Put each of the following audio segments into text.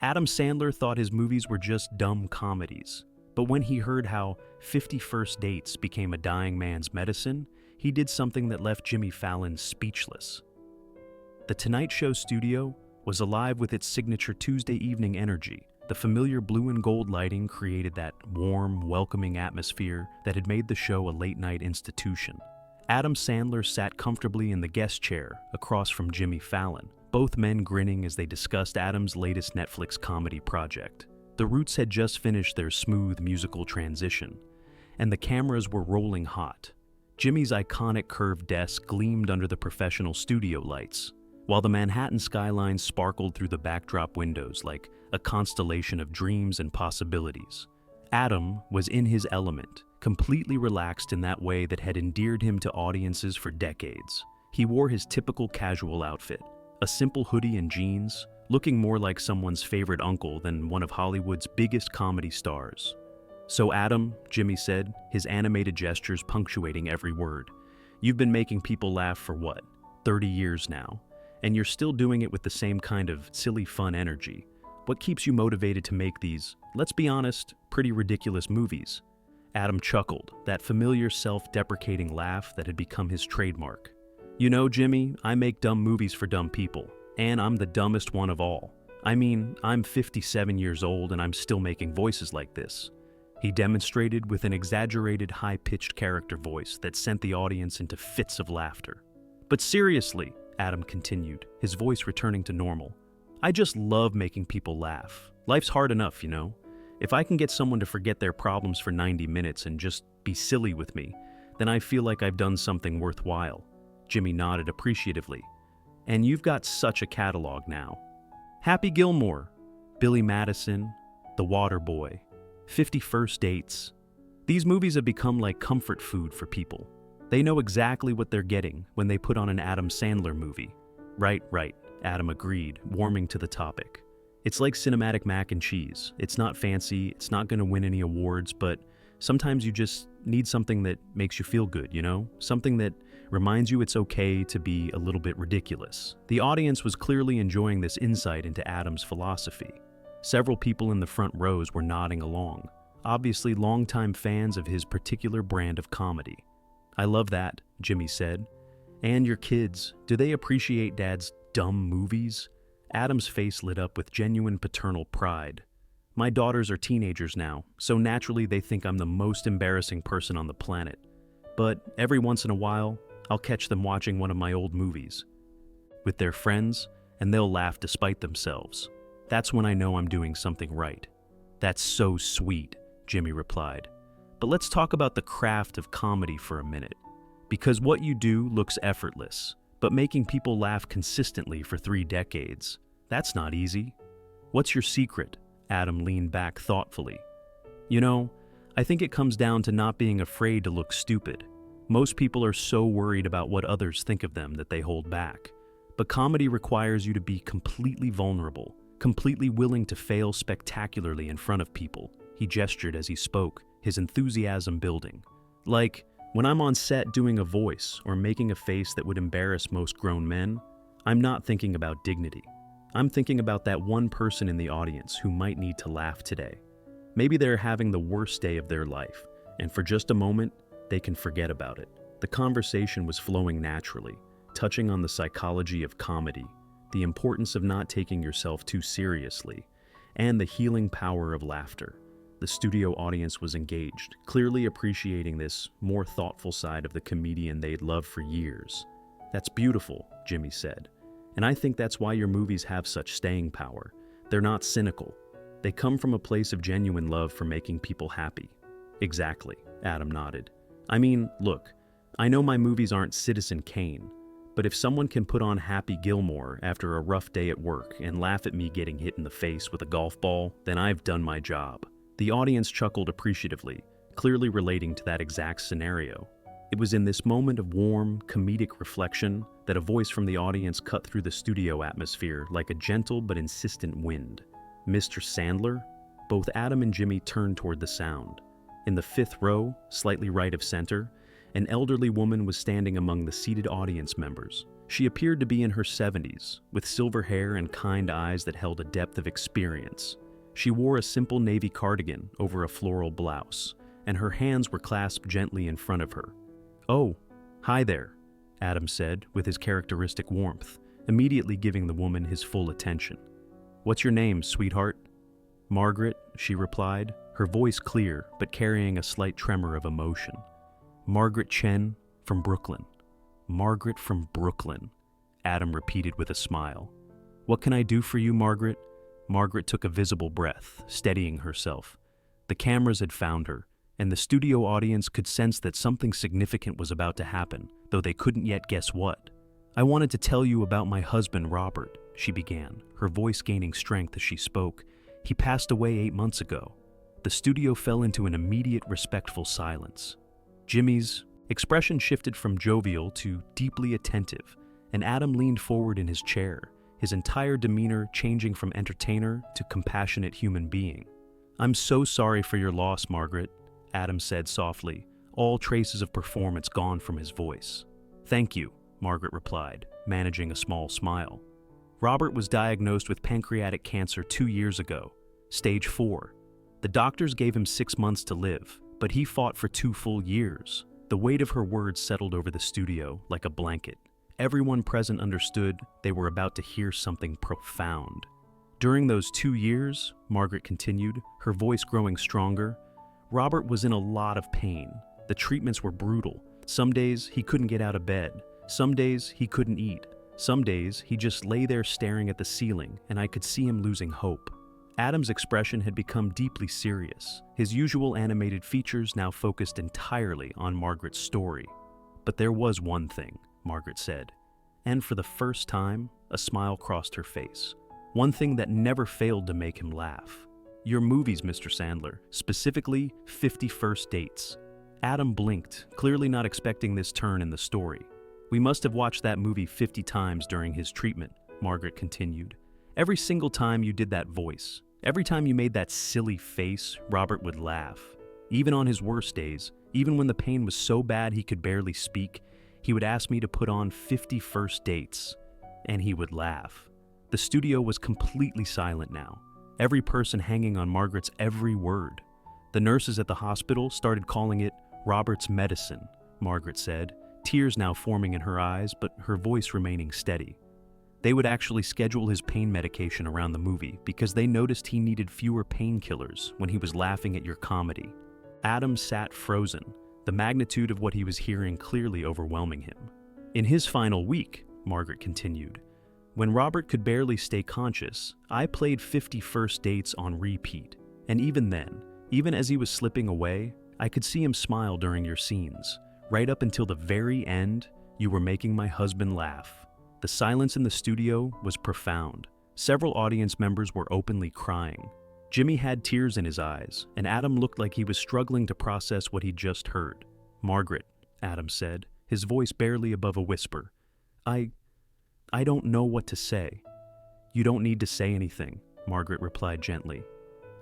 Adam Sandler thought his movies were just dumb comedies. But when he heard how 50 First Dates became a dying man's medicine, he did something that left Jimmy Fallon speechless. The Tonight Show studio was alive with its signature Tuesday evening energy. The familiar blue and gold lighting created that warm, welcoming atmosphere that had made the show a late-night institution. Adam Sandler sat comfortably in the guest chair across from Jimmy Fallon, both men grinning as they discussed Adam's latest Netflix comedy project. The Roots had just finished their smooth musical transition, and the cameras were rolling hot. Jimmy's iconic curved desk gleamed under the professional studio lights, while the Manhattan skyline sparkled through the backdrop windows like a constellation of dreams and possibilities. Adam was in his element, completely relaxed in that way that had endeared him to audiences for decades. He wore his typical casual outfit, a simple hoodie and jeans, looking more like someone's favorite uncle than one of Hollywood's biggest comedy stars. "So Adam," Jimmy said, his animated gestures punctuating every word, "you've been making people laugh for what, 30 years now? And you're still doing it with the same kind of silly fun energy. What keeps you motivated to make these, let's be honest, pretty ridiculous movies?" Adam chuckled, that familiar self-deprecating laugh that had become his trademark. "You know, Jimmy, I make dumb movies for dumb people, and I'm the dumbest one of all. I mean, I'm 57 years old and I'm still making voices like this." He demonstrated with an exaggerated, high-pitched character voice that sent the audience into fits of laughter. "But seriously," Adam continued, his voice returning to normal, "I just love making people laugh. Life's hard enough, you know? If I can get someone to forget their problems for 90 minutes and just be silly with me, then I feel like I've done something worthwhile." Jimmy nodded appreciatively. "And you've got such a catalog now. Happy Gilmore, Billy Madison, The Waterboy, 50 First Dates. These movies have become like comfort food for people. They know exactly what they're getting when they put on an Adam Sandler movie." Right, Adam agreed, warming to the topic. "It's like cinematic mac and cheese. It's not fancy, it's not going to win any awards, but sometimes you just need something that makes you feel good, you know? Something that reminds you it's okay to be a little bit ridiculous." The audience was clearly enjoying this insight into Adam's philosophy. Several people in the front rows were nodding along, obviously longtime fans of his particular brand of comedy. "I love that," Jimmy said. "And your kids, do they appreciate Dad's dumb movies?" Adam's face lit up with genuine paternal pride. "My daughters are teenagers now, so naturally they think I'm the most embarrassing person on the planet. But every once in a while, I'll catch them watching one of my old movies with their friends, and they'll laugh despite themselves. That's when I know I'm doing something right." "That's so sweet," Jimmy replied. "But let's talk about the craft of comedy for a minute. Because what you do looks effortless, but making people laugh consistently for 3 decades, that's not easy. What's your secret?" Adam leaned back thoughtfully. "You know, I think it comes down to not being afraid to look stupid. Most people are so worried about what others think of them that they hold back. But comedy requires you to be completely vulnerable, completely willing to fail spectacularly in front of people." He gestured as he spoke, his enthusiasm building. "Like, when I'm on set doing a voice or making a face that would embarrass most grown men, I'm not thinking about dignity. I'm thinking about that one person in the audience who might need to laugh today. Maybe they're having the worst day of their life, and for just a moment, they can forget about it." The conversation was flowing naturally, touching on the psychology of comedy, the importance of not taking yourself too seriously, and the healing power of laughter. The studio audience was engaged, clearly appreciating this more thoughtful side of the comedian they'd loved for years. "That's beautiful," Jimmy said. "And I think that's why your movies have such staying power. They're not cynical. They come from a place of genuine love for making people happy." "Exactly," Adam nodded. "I mean, look, I know my movies aren't Citizen Kane, but if someone can put on Happy Gilmore after a rough day at work and laugh at me getting hit in the face with a golf ball, then I've done my job." The audience chuckled appreciatively, clearly relating to that exact scenario. It was in this moment of warm, comedic reflection that a voice from the audience cut through the studio atmosphere like a gentle but insistent wind. "Mr. Sandler?" Both Adam and Jimmy turned toward the sound. In the 5th row, slightly right of center, an elderly woman was standing among the seated audience members. She appeared to be in her 70s, with silver hair and kind eyes that held a depth of experience. She wore a simple navy cardigan over a floral blouse, and her hands were clasped gently in front of her. "Oh, hi there," Adam said with his characteristic warmth, immediately giving the woman his full attention. "What's your name, sweetheart?" "Margaret," she replied, her voice clear but carrying a slight tremor of emotion. "Margaret Chen from Brooklyn." "Margaret from Brooklyn," Adam repeated with a smile. "What can I do for you, Margaret?" Margaret took a visible breath, steadying herself. The cameras had found her, and the studio audience could sense that something significant was about to happen, though they couldn't yet guess what. "I wanted to tell you about my husband, Robert," she began, her voice gaining strength as she spoke. "He passed away 8 months ago." The studio fell into an immediate, respectful silence. Jimmy's expression shifted from jovial to deeply attentive, and Adam leaned forward in his chair, his entire demeanor changing from entertainer to compassionate human being. "I'm so sorry for your loss, Margaret," Adam said softly, all traces of performance gone from his voice. "Thank you," Margaret replied, managing a small smile. "Robert was diagnosed with pancreatic cancer 2 years ago, stage 4. The doctors gave him 6 months to live, but he fought for 2 full years. The weight of her words settled over the studio like a blanket. Everyone present understood they were about to hear something profound. During those 2 years, Margaret continued, her voice growing stronger, Robert was in a lot of pain. The treatments were brutal. Some days he couldn't get out of bed. Some days he couldn't eat. Some days he just lay there staring at the ceiling, and I could see him losing hope. Adam's expression had become deeply serious, his usual animated features now focused entirely on Margaret's story. "But there was one thing," Margaret said, and for the first time, a smile crossed her face. "One thing that never failed to make him laugh. Your movies, Mr. Sandler, specifically 50 First Dates." Adam blinked, clearly not expecting this turn in the story. "We must have watched that movie 50 times during his treatment," Margaret continued. "Every single time you did that voice, every time you made that silly face, Robert would laugh. Even on his worst days, even when the pain was so bad he could barely speak, he would ask me to put on 50 First Dates, and he would laugh." The studio was completely silent now, every person hanging on Margaret's every word. The nurses at the hospital started calling it Robert's medicine, Margaret said, tears now forming in her eyes, but her voice remaining steady. They would actually schedule his pain medication around the movie because they noticed he needed fewer painkillers when he was laughing at your comedy. Adam sat frozen, the magnitude of what he was hearing clearly overwhelming him. "In his final week," Margaret continued, "when Robert could barely stay conscious, I played 50 First Dates on repeat. And even then, even as he was slipping away, I could see him smile during your scenes. Right up until the very end, you were making my husband laugh." The silence in the studio was profound. Several audience members were openly crying. Jimmy had tears in his eyes, and Adam looked like he was struggling to process what he'd just heard. "Margaret," Adam said, his voice barely above a whisper, I don't know what to say." "You don't need to say anything," Margaret replied gently.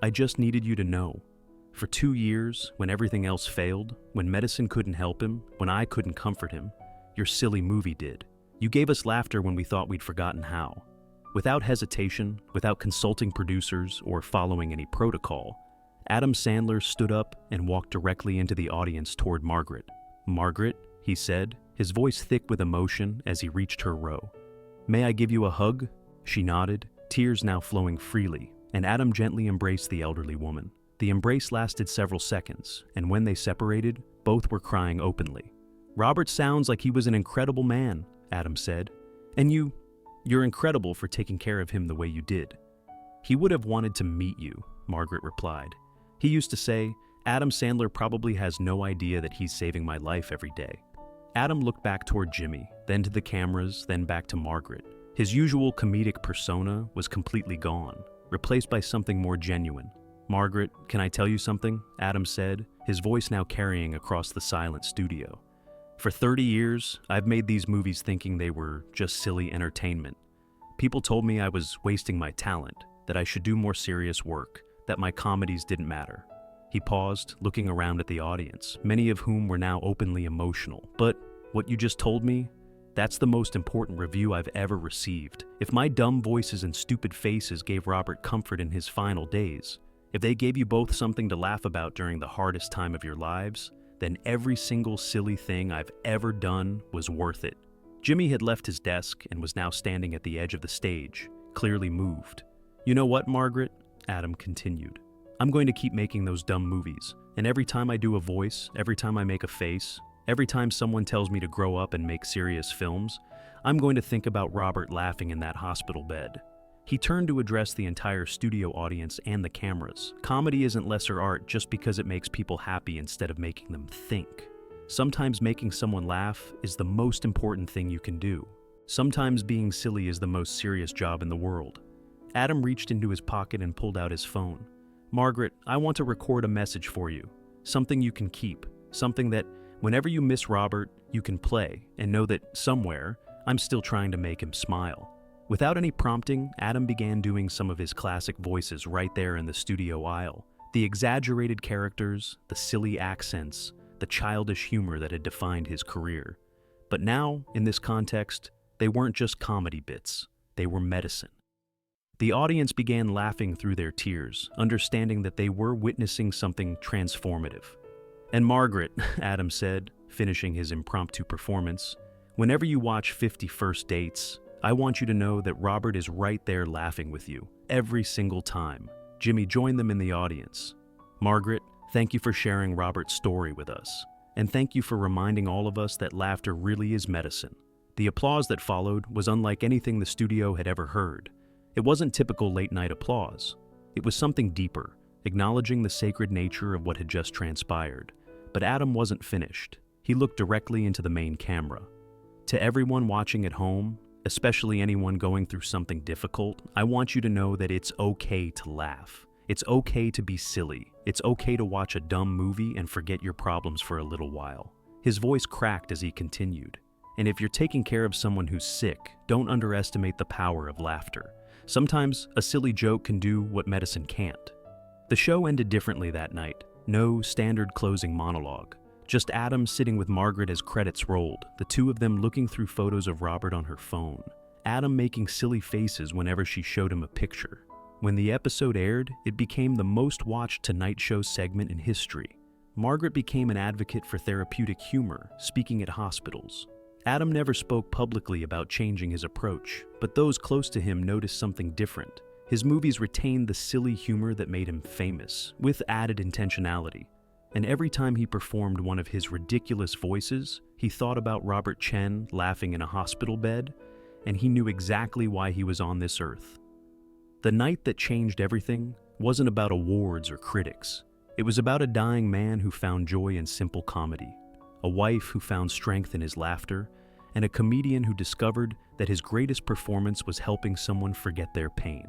"I just needed you to know. For 2 years, when everything else failed, when medicine couldn't help him, when I couldn't comfort him, your silly movie did. You gave us laughter when we thought we'd forgotten how. Without hesitation, without consulting producers or following any protocol, Adam Sandler stood up and walked directly into the audience toward Margaret. "Margaret," he said, his voice thick with emotion as he reached her row. "May I give you a hug?" She nodded, tears now flowing freely, and Adam gently embraced the elderly woman. The embrace lasted several seconds, and when they separated, both were crying openly. "Robert sounds like he was an incredible man," Adam said. "And you're incredible for taking care of him the way you did." "He would have wanted to meet you," Margaret replied. "He used to say, Adam Sandler probably has no idea that he's saving my life every day." Adam looked back toward Jimmy, then to the cameras, then back to Margaret. His usual comedic persona was completely gone, replaced by something more genuine. "Margaret, can I tell you something?" Adam said, his voice now carrying across the silent studio. "For 30 years, I've made these movies thinking they were just silly entertainment. People told me I was wasting my talent, that I should do more serious work, that my comedies didn't matter." He paused, looking around at the audience, many of whom were now openly emotional. "But what you just told me, That's the most important review I've ever received. If my dumb voices and stupid faces gave Robert comfort in his final days, if they gave you both something to laugh about during the hardest time of your lives, then every single silly thing I've ever done was worth it." Jimmy had left his desk and was now standing at the edge of the stage, clearly moved. "You know what, Margaret?" Adam continued. "I'm going to keep making those dumb movies, and every time I do a voice, every time I make a face, every time someone tells me to grow up and make serious films, I'm going to think about Robert laughing in that hospital bed." He turned to address the entire studio audience and the cameras. Comedy isn't lesser art just because it makes people happy instead of making them think. Sometimes making someone laugh is the most important thing you can do. Sometimes being silly is the most serious job in the world. Adam reached into his pocket and pulled out his phone. "Margaret, I want to record a message for you. Something you can keep. Something that, whenever you miss Robert, you can play and know that somewhere, I'm still trying to make him smile." Without any prompting, Adam began doing some of his classic voices right there in the studio aisle. The exaggerated characters, the silly accents, the childish humor that had defined his career. But now, in this context, they weren't just comedy bits, they were medicine. The audience began laughing through their tears, understanding that they were witnessing something transformative. "And Margaret," Adam said, finishing his impromptu performance, "whenever you watch 50 First Dates, I want you to know that Robert is right there laughing with you, every single time." Jimmy joined them in the audience. "Margaret, thank you for sharing Robert's story with us, and thank you for reminding all of us that laughter really is medicine." The applause that followed was unlike anything the studio had ever heard. It wasn't typical late-night applause. It was something deeper, acknowledging the sacred nature of what had just transpired. But Adam wasn't finished. He looked directly into the main camera. "To everyone watching at home, especially anyone going through something difficult, I want you to know that it's okay to laugh. It's okay to be silly. It's okay to watch a dumb movie and forget your problems for a little while." His voice cracked as he continued. "And if you're taking care of someone who's sick, don't underestimate the power of laughter. Sometimes a silly joke can do what medicine can't." The show ended differently that night. No standard closing monologue. Just Adam sitting with Margaret as credits rolled, the two of them looking through photos of Robert on her phone. Adam making silly faces whenever she showed him a picture. When the episode aired, it became the most watched Tonight Show segment in history. Margaret became an advocate for therapeutic humor, speaking at hospitals. Adam never spoke publicly about changing his approach, but those close to him noticed something different. His movies retained the silly humor that made him famous, with added intentionality. And every time he performed one of his ridiculous voices, he thought about Robert Chen laughing in a hospital bed, and he knew exactly why he was on this earth. The night that changed everything wasn't about awards or critics. It was about a dying man who found joy in simple comedy, a wife who found strength in his laughter, and a comedian who discovered that his greatest performance was helping someone forget their pain.